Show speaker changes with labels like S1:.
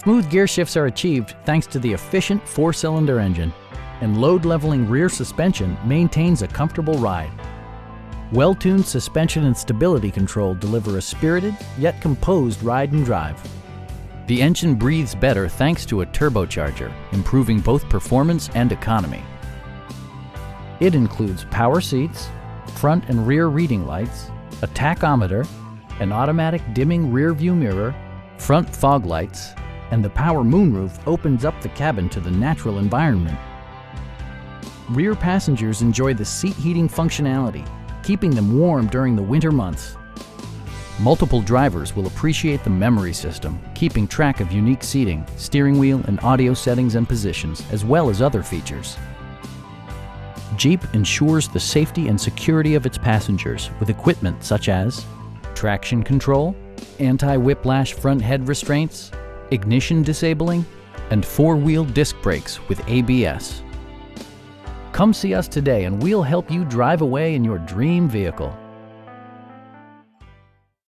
S1: Smooth gear shifts are achieved thanks to the efficient 4-cylinder engine, and load-leveling rear suspension maintains a comfortable ride. Well-tuned suspension and stability control deliver a spirited yet composed ride and drive. The engine breathes better thanks to a turbocharger, improving both performance and economy. It includes power seats, front and rear reading lights, a tachometer, an automatic dimming rear view mirror, front fog lights, and the power moonroof opens up the cabin to the natural environment. Rear passengers enjoy the seat heating functionality, keeping them warm during the winter months. Multiple drivers will appreciate the memory system, keeping track of unique seating, steering wheel and audio settings and positions, as well as other features. Jeep ensures the safety and security of its passengers with equipment such as traction control, anti-whiplash front head restraints, ignition disabling, and 4-wheel disc brakes with ABS. Come see us today and we'll help you drive away in your dream vehicle.